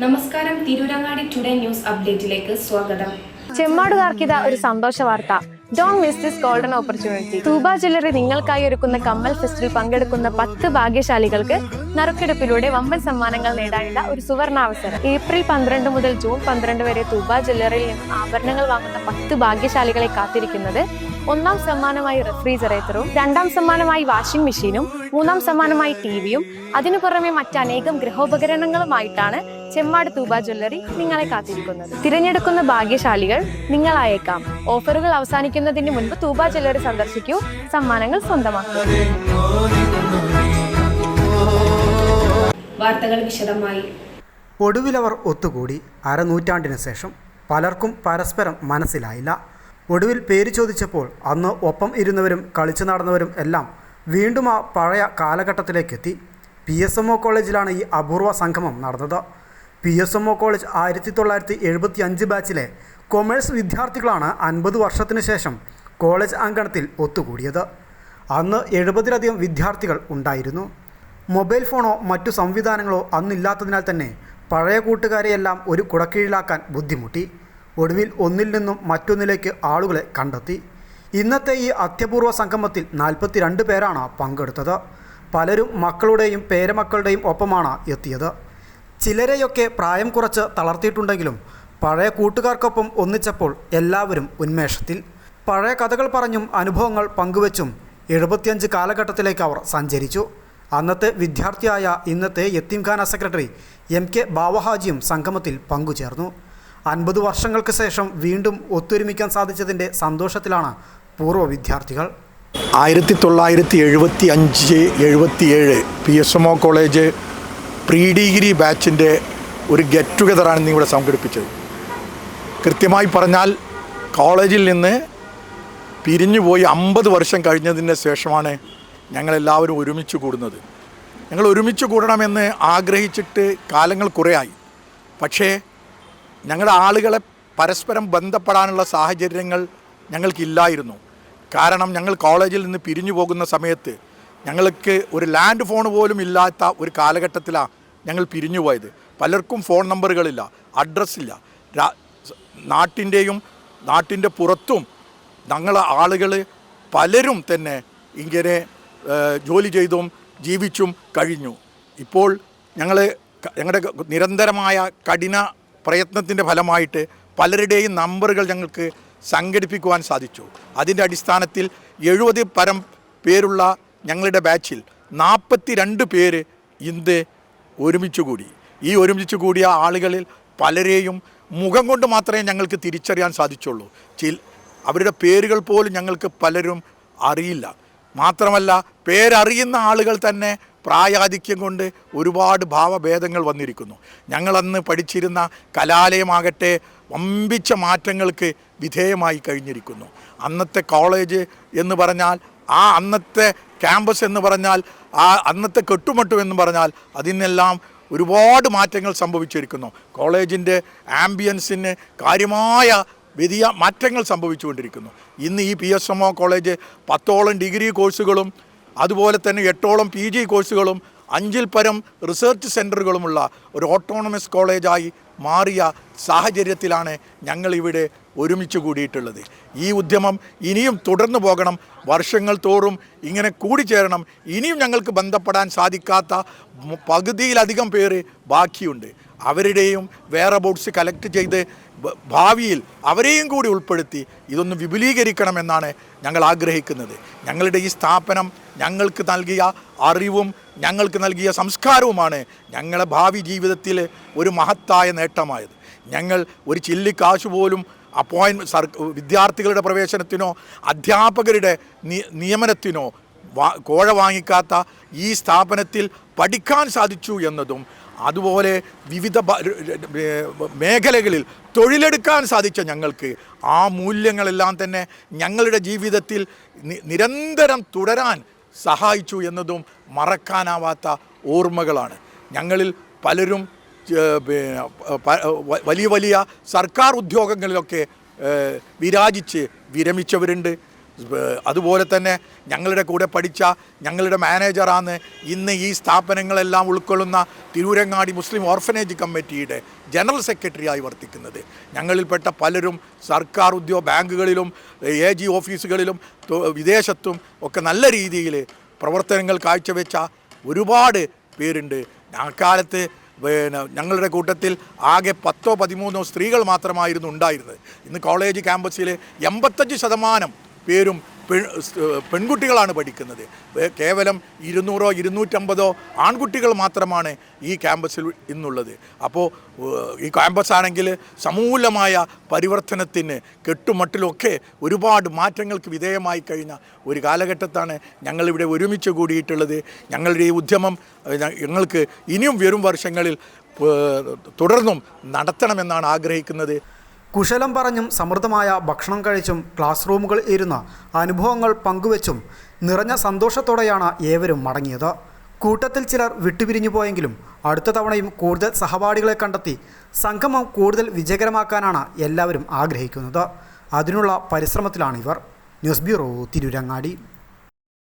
നമസ്കാരം, Tirurangadi today news അപ്ഡേറ്റിലേക്ക് സ്വാഗതം. ചെമ്മാടുകാർക്കിത ഒരു സന്തോഷ വാർത്ത. Don't miss this golden opportunity. Thooba jewellery നിങ്ങൾക്കായി ഒരുക്കുന്ന കമ്മൽ ഫെസ്റ്റിൽ പങ്കെടുക്കുന്ന 10 ഭാഗ്യശാലികൾക്ക് നറുക്കെടുപ്പിലൂടെ വമ്പൻ സമ്മാനങ്ങൾ നേടാനുള്ള ഒരു സുവർണാവസരം. ഏപ്രിൽ 12 മുതൽ ജൂൺ 12 വരെ തൂബ ജ്വല്ലറിയിൽ നിന്ന് ആഭരണങ്ങൾ വാങ്ങുന്ന 10 ഭാഗ്യശാലികളെ കാത്തിരിക്കുന്നത് ഒന്നാം സമ്മാനമായി റെഫ്രിജറേറ്ററും, രണ്ടാം സമ്മാനമായി വാഷിംഗ് മെഷീനും, മൂന്നാം സമ്മാനമായി ടിവിയും, അതിനു പുറമെ മറ്റനേകം ഗൃഹോപകരണങ്ങളുമായിട്ടാണ് ചെമ്മാട് തൂബ ജ്വല്ലറി നിങ്ങളെ കാത്തിരിക്കുന്നത്. തിരഞ്ഞെടുക്കുന്ന ഭാഗ്യശാലികൾ നിങ്ങളായേക്കാം. ഓഫറുകൾ അവസാനിക്കുന്നതിന് മുൻപ് തൂബ ജ്വല്ലറി സന്ദർശിക്കൂ, സമ്മാനങ്ങൾ സ്വന്തമാക്കൂ. വാർത്തകൾ വിശദമായി. ഒടുവിലവർ ഒത്തുകൂടി. അരനൂറ്റാണ്ടിന് ശേഷം പലർക്കും പരസ്പരം മനസ്സിലായില്ല. ഒടുവിൽ പേര് ചോദിച്ചപ്പോൾ അന്ന് ഒപ്പം ഇരുന്നവരും കളിച്ചു നടന്നവരും എല്ലാം വീണ്ടും ആ പഴയ കാലഘട്ടത്തിലേക്കെത്തി. PSMO കോളേജിലാണ് ഈ അപൂർവ സംഗമം നടന്നത്. PSMO കോളേജ് 1975 ബാച്ചിലെ കൊമേഴ്സ് വിദ്യാർത്ഥികളാണ് 50 വർഷത്തിന് ശേഷം കോളേജ് അങ്കണത്തിൽ ഒത്തുകൂടിയത്. അന്ന് 70-ലധികം വിദ്യാർത്ഥികൾ ഉണ്ടായിരുന്നു. മൊബൈൽ ഫോണോ മറ്റു സംവിധാനങ്ങളോ അന്നില്ലാത്തതിനാൽ തന്നെ പഴയ കൂട്ടുകാരെയെല്ലാം ഒരു കുടക്കീഴിലാക്കാൻ ബുദ്ധിമുട്ടി. ഒടുവിൽ ഒന്നിൽ നിന്നും മറ്റൊന്നിലേക്ക് ആളുകളെ കണ്ടെത്തി. ഇന്നത്തെ ഈ അത്യപൂർവ സംഗമത്തിൽ 42 പേരാണ് പങ്കെടുത്തത്. പലരും മക്കളുടെയും പേരമക്കളുടെയും ഒപ്പമാണ് എത്തിയത്. ചിലരെയൊക്കെ പ്രായം കുറച്ച് തളർത്തിയിട്ടുണ്ടെങ്കിലും പഴയ കൂട്ടുകാർക്കൊപ്പം ഒന്നിച്ചപ്പോൾ എല്ലാവരും ഉന്മേഷത്തിൽ. പഴയ കഥകൾ പറഞ്ഞും അനുഭവങ്ങൾ പങ്കുവച്ചും 75 കാലഘട്ടത്തിലേക്ക് അവർ സഞ്ചരിച്ചു. അന്നത്തെ വിദ്യാർത്ഥിയായ ഇന്നത്തെ യത്തീംഖാന സെക്രട്ടറി MK ബാവഹാജിയും സംഗമത്തിൽ പങ്കുചേർന്നു. 50 വർഷങ്ങൾക്ക് ശേഷം വീണ്ടും ഒത്തൊരുമിക്കാൻ സാധിച്ചതിൻ്റെ സന്തോഷത്തിലാണ് പൂർവ്വ വിദ്യാർത്ഥികൾ. 1975-77 PSMO കോളേജ് പ്രീ ഡിഗ്രി ബാച്ചിൻ്റെ ഒരു ഗെറ്റ് ടുഗദറാണ് ഇന്നിവിടെ സംഘടിപ്പിച്ചത്. കൃത്യമായി പറഞ്ഞാൽ കോളേജിൽ നിന്ന് പിരിഞ്ഞുപോയി 50 വർഷം കഴിഞ്ഞതിന് ശേഷമാണ് ഞങ്ങളെല്ലാവരും ഒരുമിച്ച് കൂടുന്നത്. ഞങ്ങൾ ഒരുമിച്ച് കൂടണമെന്ന് ആഗ്രഹിച്ചിട്ട് കാലങ്ങൾ കുറേയായി. പക്ഷേ ഞങ്ങളുടെ ആളുകളെ പരസ്പരം ബന്ധപ്പെടാനുള്ള സാഹചര്യങ്ങൾ ഞങ്ങൾക്കില്ലായിരുന്നു. കാരണം ഞങ്ങൾ കോളേജിൽ നിന്ന് പിരിഞ്ഞു പോകുന്ന സമയത്ത് ഞങ്ങൾക്ക് ഒരു ലാൻഡ് ഫോൺ പോലും ഇല്ലാത്ത ഒരു കാലഘട്ടത്തിലാണ് ഞങ്ങൾ പിരിഞ്ഞു പോയത്. പലർക്കും ഫോൺ നമ്പറുകളില്ല, അഡ്രസ്സില്ല. നാട്ടിൻ്റെ പുറത്തും ഞങ്ങളെ ആളുകൾ പലരും തന്നെ ഇങ്ങനെ ജോലി ചെയ്തും ജീവിച്ചും കഴിഞ്ഞു. ഇപ്പോൾ ഞങ്ങളുടെ നിരന്തരമായ കഠിന പ്രയത്നത്തിൻ്റെ ഫലമായിട്ട് പലരുടെയും നമ്പറുകൾ ഞങ്ങൾക്ക് സംഘടിപ്പിക്കുവാൻ സാധിച്ചു. അതിൻ്റെ അടിസ്ഥാനത്തിൽ 70 പരം പേരുള്ള ഞങ്ങളുടെ ബാച്ചിൽ 42 പേര് ഇന്ന് ഒരുമിച്ച് കൂടി. ഈ ഒരുമിച്ച് കൂടിയ ആളുകളിൽ പലരെയും മുഖം കൊണ്ട് മാത്രമേ ഞങ്ങൾക്ക് തിരിച്ചറിയാൻ സാധിച്ചുള്ളൂ. അവരുടെ പേരുകൾ പോലും ഞങ്ങൾക്ക് പലരും അറിയില്ല. മാത്രമല്ല പേരറിയുന്ന ആളുകൾ തന്നെ പ്രായാധിക്യം കൊണ്ട് ഒരുപാട് ഭാവഭേദങ്ങൾ വന്നിരിക്കുന്നു. ഞങ്ങളന്ന് പഠിച്ചിരുന്ന കലാലയമാകട്ടെ വമ്പിച്ച മാറ്റങ്ങൾക്ക് വിധേയമായി കഴിഞ്ഞിരിക്കുന്നു. അന്നത്തെ കോളേജ് എന്ന് പറഞ്ഞാൽ, ആ അന്നത്തെ ക്യാമ്പസ് എന്ന് പറഞ്ഞാൽ, ആ അന്നത്തെ കെട്ടുമട്ടും എന്ന് പറഞ്ഞാൽ അതിനെല്ലാം ഒരുപാട് മാറ്റങ്ങൾ സംഭവിച്ചിരിക്കുന്നു. കോളേജിൻ്റെ ആംബിയൻസിന് കാര്യമായ വലിയ മാറ്റങ്ങൾ സംഭവിച്ചുകൊണ്ടിരിക്കുന്നു. ഇന്ന് ഈ PSMO കോളേജ് 10ഓളം ഡിഗ്രി കോഴ്സുകളും അതുപോലെ തന്നെ 8ഓളം PG കോഴ്സുകളും 5-ൽ പരം റിസർച്ച് സെൻറ്ററുകളുമുള്ള ഒരു ഓട്ടോണമസ് കോളേജായി മാറിയ സാഹചര്യത്തിലാണ് ഞങ്ങളിവിടെ ഒരുമിച്ച് കൂടിയിട്ടുള്ളത്. ഈ ഉദ്യമം ഇനിയും തുടർന്നു പോകണം. വർഷങ്ങൾ തോറും ഇങ്ങനെ കൂടിച്ചേരണം. ഇനിയും ഞങ്ങൾക്ക് ബന്ധപ്പെടാൻ സാധിക്കാത്ത പകുതിയിലധികം പേര് ബാക്കിയുണ്ട്. അവരുടെയും വെയർഅബൌട്ട്സ് കളക്ട് ചെയ്ത് ഭാവിയിൽ അവരെയും കൂടി ഉൾപ്പെടുത്തി ഇതൊന്ന് വിപുലീകരിക്കണമെന്നാണ് ഞങ്ങൾ ആഗ്രഹിക്കുന്നത്. ഞങ്ങളുടെ ഈ സ്ഥാപനം ഞങ്ങൾക്ക് നൽകിയ അറിവും ഞങ്ങൾക്ക് നൽകിയ സംസ്കാരവുമാണ് ഞങ്ങളുടെ ഭാവി ജീവിതത്തിൽ ഒരു മഹത്തായ നേട്ടമായത്. ഞങ്ങൾ ഒരു ചില്ലിക്കാശ് പോലും വിദ്യാർത്ഥികളുടെ പ്രവേശനത്തിനോ അധ്യാപകരുടെ നിയമനത്തിനോ കോഴ വാങ്ങിക്കാത്ത ഈ സ്ഥാപനത്തിൽ പഠിക്കാൻ സാധിച്ചു എന്നതും, അതുപോലെ വിവിധ മേഖലകളിൽ തൊഴിലെടുക്കാൻ സാധിച്ച ഞങ്ങൾക്ക് ആ മൂല്യങ്ങളെല്ലാം തന്നെ ഞങ്ങളുടെ ജീവിതത്തിൽ നിരന്തരം തുടരാൻ സഹായിച്ചു എന്നതും മറക്കാനാവാത്ത ഓർമ്മകളാണ്. ഞങ്ങളിൽ പലരും വലിയ സർക്കാർ ഉദ്യോഗങ്ങളിലൊക്കെ വിരാജിച്ച് വിരമിച്ചവരുണ്ട്. അതുപോലെ തന്നെ ഞങ്ങളുടെ കൂടെ പഠിച്ച ഞങ്ങളുടെ മാനേജറാണ് ഇന്ന് ഈ സ്ഥാപനങ്ങളെല്ലാം ഉൾക്കൊള്ളുന്ന തിരൂരങ്ങാടി മുസ്ലിം ഓർഫനേജ് കമ്മിറ്റിയുടെ ജനറൽ സെക്രട്ടറിയായി വർത്തിക്കുന്നത്. ഞങ്ങളിൽപ്പെട്ട പലരും സർക്കാർ ബാങ്കുകളിലും AG ഓഫീസുകളിലും വിദേശത്തും ഒക്കെ നല്ല രീതിയിൽ പ്രവർത്തനങ്ങൾ കാഴ്ചവെച്ച ഒരുപാട് പേരുണ്ട്. അക്കാലത്ത് ഞങ്ങളുടെ കൂട്ടത്തിൽ ആകെ 10-13 സ്ത്രീകൾ മാത്രമായിരുന്നു ഉണ്ടായിരുന്നത്. ഇന്ന് കോളേജ് ക്യാമ്പസിൽ 85% പേരും പെൺകുട്ടികളാണ് പഠിക്കുന്നത്. കേവലം 200-250 ആൺകുട്ടികൾ മാത്രമാണ് ഈ ക്യാമ്പസിൽ ഇന്നുള്ളത്. അപ്പോൾ ഈ ക്യാമ്പസ് ആണെങ്കിൽ സമൂലമായ പരിവർത്തനത്തിന് കെട്ടുമട്ടിലൊക്കെ ഒരുപാട് മാറ്റങ്ങൾക്ക് വിധേയമായി കഴിഞ്ഞ ഒരു കാലഘട്ടത്താണ് ഞങ്ങളിവിടെ ഒരുമിച്ച് കൂടിയിട്ടുള്ളത്. ഞങ്ങളുടെ ഈ ഉദ്യമം ഞങ്ങൾക്ക് ഇനിയും വരും വർഷങ്ങളിൽ തുടർന്നും നടത്തണമെന്നാണ് ആഗ്രഹിക്കുന്നത്. കുശലം പറഞ്ഞും സമൃദ്ധമായ ഭക്ഷണം കഴിച്ചും ക്ലാസ് റൂമുകൾ ഇരുന്ന് അനുഭവങ്ങൾ പങ്കുവച്ചും നിറഞ്ഞ സന്തോഷത്തോടെയാണ് ഏവരും മടങ്ങിയത്. കൂട്ടത്തിൽ ചിലർ വിട്ടുപിരിഞ്ഞു പോയെങ്കിലും അടുത്ത തവണയും കൂടുതൽ സഹപാഠികളെ കണ്ടെത്തി സംഗമം കൂടുതൽ വിജയകരമാക്കാനാണ് എല്ലാവരും ആഗ്രഹിക്കുന്നത്. അതിനുള്ള പരിശ്രമത്തിലാണിവർ. News bureau, Tirurangadi.